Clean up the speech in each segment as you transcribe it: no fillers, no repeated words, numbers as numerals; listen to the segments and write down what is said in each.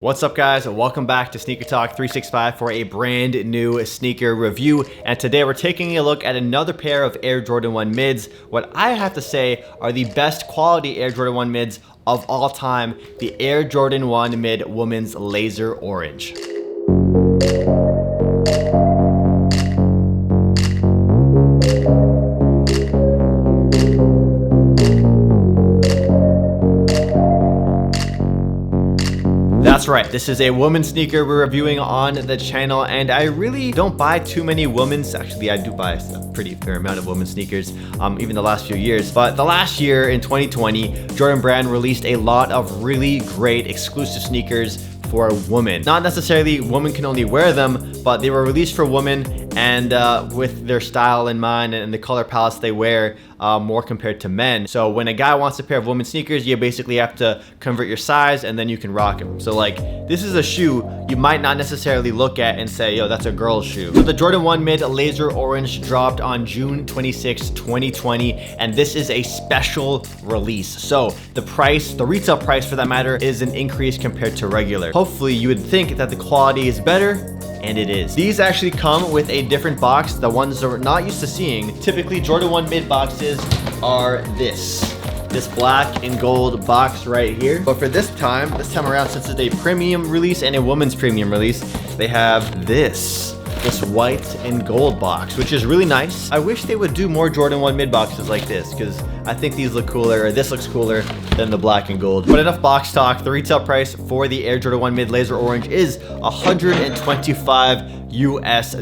What's up guys, welcome back to Sneaker Talk 365 for a brand new sneaker review. And today we're taking a look at another pair of Air Jordan 1 mids. What I have to say are the best quality Air Jordan 1 mids of all time, the Air Jordan 1 mid women's laser orange. That's right, this is a women's sneaker we're reviewing on the channel, and I really don't buy too many women's. Actually, I do buy a pretty fair amount of women's sneakers, even the last few years. But the last year in 2020, Jordan Brand released a lot of really great exclusive sneakers for women. Not necessarily women can only wear them, but they were released for women, and with their style in mind and the color palettes they wear more compared to men. So when a guy wants a pair of women's sneakers, you basically have to convert your size and then you can rock them. So like, this is a shoe you might not necessarily look at and say, yo, that's a girl's shoe. So the Jordan 1 mid laser orange dropped on June 26, 2020, and this is a special release. So the price, the retail price for that matter, is an increase compared to regular. Hopefully you would think that the quality is better, and it is. These actually come with a different box, the ones that we're not used to seeing. Typically, Jordan 1 mid boxes are this black and gold box right here. But for this time around, since it's a premium release and a women's premium release, they have this white and gold box, which is really nice. I wish they would do more Jordan 1 mid boxes like this, because I think these look cooler, or this looks cooler than the black and gold. But enough box talk. The retail price for the Air Jordan 1 mid laser orange is $125 US.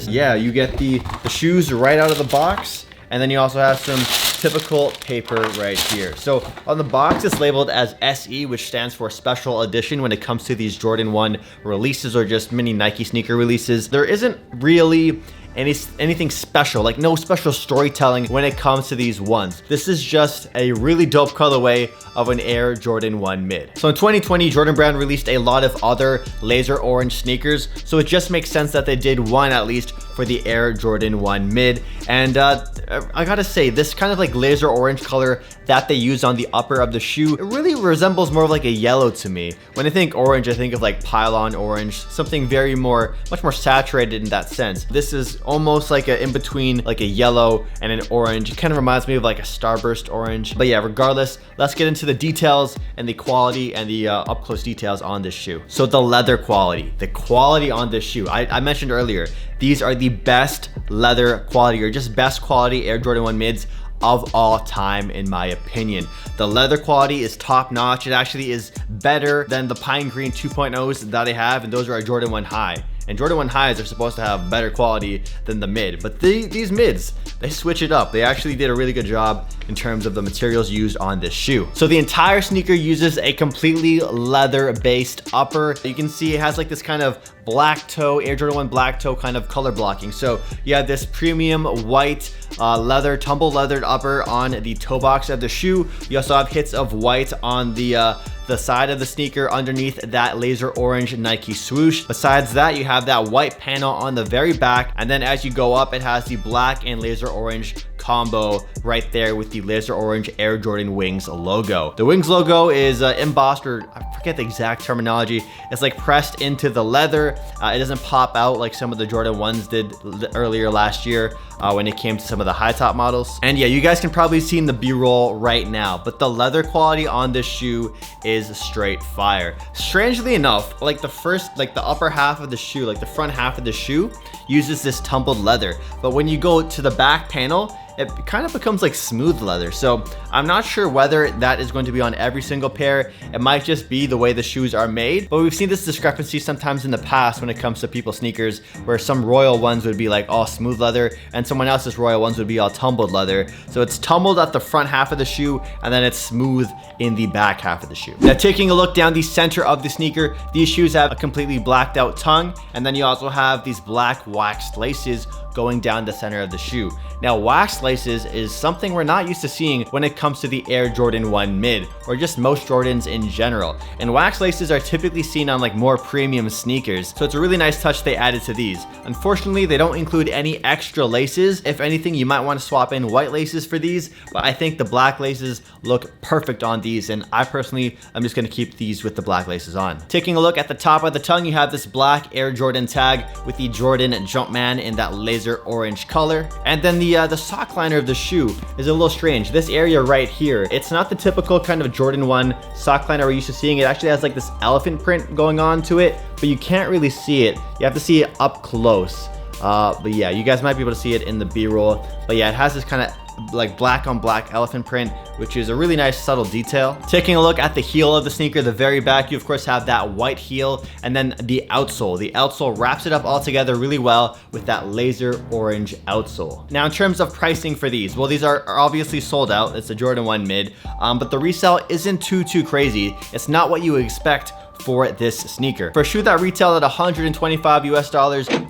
Yeah, you get the shoes right out of the box, and then you also have some typical paper right here. So on the box, it's labeled as SE, which stands for special edition when it comes to these Jordan 1 releases or just mini Nike sneaker releases. There isn't really anything special, like no special storytelling when it comes to these ones. This is just a really dope colorway of an Air Jordan 1 mid. So in 2020, Jordan Brand released a lot of other laser orange sneakers, so it just makes sense that they did one at least for the Air Jordan 1 mid. And I gotta say, this kind of like laser orange color that they use on the upper of the shoe, it really resembles more of like a yellow to me. When I think orange, I think of like pylon orange, something much more saturated in that sense. This is almost like a in between like a yellow and an orange. It kind of reminds me of like a starburst orange. But yeah, regardless, let's get into the details and the quality and the up close details on this shoe. So the leather quality, the quality on this shoe, I mentioned earlier, these are the best leather quality, or just best quality Air Jordan 1 mids of all time, in my opinion. The leather quality is top notch. It actually is better than the Pine Green 2.0s that I have, and those are a Jordan 1 high. And Jordan 1 highs are supposed to have better quality than the mid, but these mids, they switch it up. They actually did a really good job in terms of the materials used on this shoe. So the entire sneaker uses a completely leather-based upper. You can see it has like this kind of black toe, Air Jordan 1 black toe kind of color blocking. So you have this premium white leather, tumble leathered upper on the toe box of the shoe. You also have hits of white on the side of the sneaker underneath that laser orange Nike swoosh. Besides that, you have that white panel on the very back, and then as you go up, it has the black and laser orange combo right there with the laser orange Air Jordan Wings logo. The Wings logo is embossed, or I forget the exact terminology. It's like pressed into the leather. It doesn't pop out like some of the Jordan 1s did earlier last year when it came to some of the high top models. And yeah, you guys can probably see in the B-roll right now, but the leather quality on this shoe is straight fire. Strangely enough, like the upper half of the shoe, like the front half of the shoe uses this tumbled leather, but when you go to the back panel, it kind of becomes like smooth leather. So I'm not sure whether that is going to be on every single pair. It might just be the way the shoes are made, but we've seen this discrepancy sometimes in the past when it comes to people's sneakers, where some Royal ones would be like all smooth leather and someone else's Royal ones would be all tumbled leather. So it's tumbled at the front half of the shoe and then it's smooth in the back half of the shoe. Now taking a look down the center of the sneaker, these shoes have a completely blacked out tongue, and then you also have these black waxed laces going down the center of the shoe. Now, wax laces is something we're not used to seeing when it comes to the Air Jordan 1 Mid, or just most Jordans in general. And wax laces are typically seen on like more premium sneakers, so it's a really nice touch they added to these. Unfortunately, they don't include any extra laces. If anything, you might want to swap in white laces for these, but I think the black laces look perfect on these, and I personally am just going to keep these with the black laces on. Taking a look at the top of the tongue, you have this black Air Jordan tag with the Jordan Jumpman in that laser orange color. And then the sock liner of the shoe is a little strange. This area right here, it's not the typical kind of Jordan 1 sock liner we're used to seeing. It actually has like this elephant print going on to it, but you can't really see it. You have to see it up close. But yeah, you guys might be able to see it in the B-roll. But yeah, it has this kind of like black on black elephant print, which is a really nice subtle detail. Taking a look at the heel of the sneaker, the very back, you of course have that white heel, and then the outsole. The outsole wraps it up all together really well with that laser orange outsole. Now, in terms of pricing for these, well, these are obviously sold out. It's a Jordan 1 Mid, but the resale isn't too crazy. It's not what you would expect for this sneaker. For a shoe that retailed at $125 US,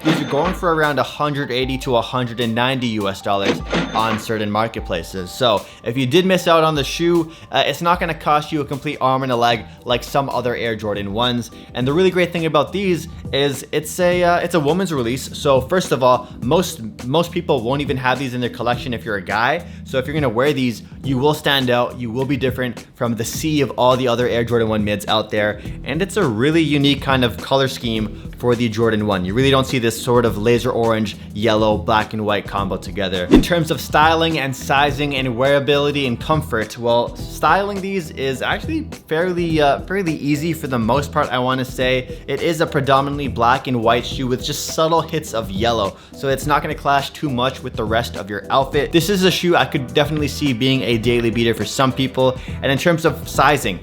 these are going for around $180 to $190 US on certain marketplaces. So if you did miss out on the shoe, it's not going to cost you a complete arm and a leg like some other Air Jordan 1s. And the really great thing about these is it's a woman's release. So first of all, most people won't even have these in their collection if you're a guy. So if you're going to wear these, you will stand out. You will be different from the sea of all the other Air Jordan 1 Mids out there. And it's a really unique kind of color scheme for the Jordan 1. You really don't see this sort of laser orange, yellow, black and white combo together. In terms of styling and sizing and wearability and comfort, well, styling these is actually fairly easy for the most part, I want to say. It is a predominantly black and white shoe with just subtle hits of yellow, so it's not going to clash too much with the rest of your outfit. This is a shoe I could definitely see being a daily beater for some people. And in terms of sizing,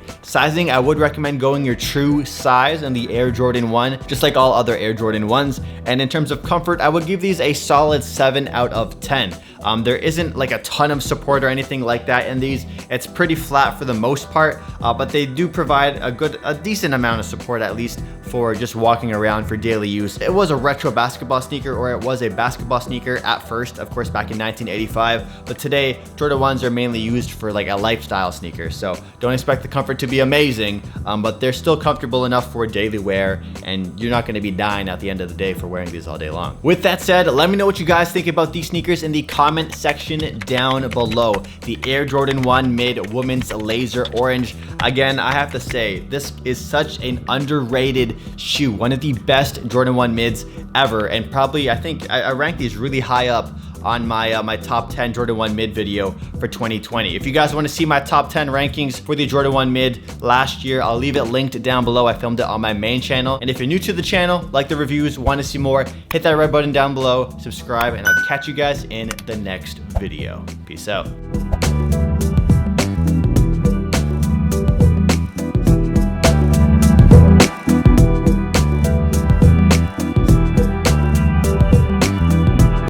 I would recommend going your true size in the Air Jordan 1, just like all other Air Jordan 1s. And in terms of comfort, I would give these a solid 7 out of 10. There isn't like a ton of support or anything like that in these. It's pretty flat for the most part, but they do provide a decent amount of support, at least for just walking around for daily use. It was a retro basketball sneaker, or it was a basketball sneaker at first, of course, back in 1985. But today, Jordan 1s are mainly used for like a lifestyle sneaker. So don't expect the comfort to be amazing, but they're still comfortable enough for daily wear, and you're not going to be dying at the end of the day for wearing these all day long. With that said, let me know what you guys think about these sneakers in the comment section down below. The Air Jordan 1 Mid Women's Laser Orange. Again, I have to say, this is such an underrated shoe. One of the best Jordan 1 Mids ever, and probably, I think I rank these really high up on my my top 10 Jordan 1 Mid video for 2020. If you guys want to see my top 10 rankings for the Jordan 1 Mid last year, I'll leave it linked down below. I filmed it on my main channel. And if you're new to the channel, like the reviews, want to see more, hit that red button down below, subscribe, and I'll catch you guys in the next video. Peace out.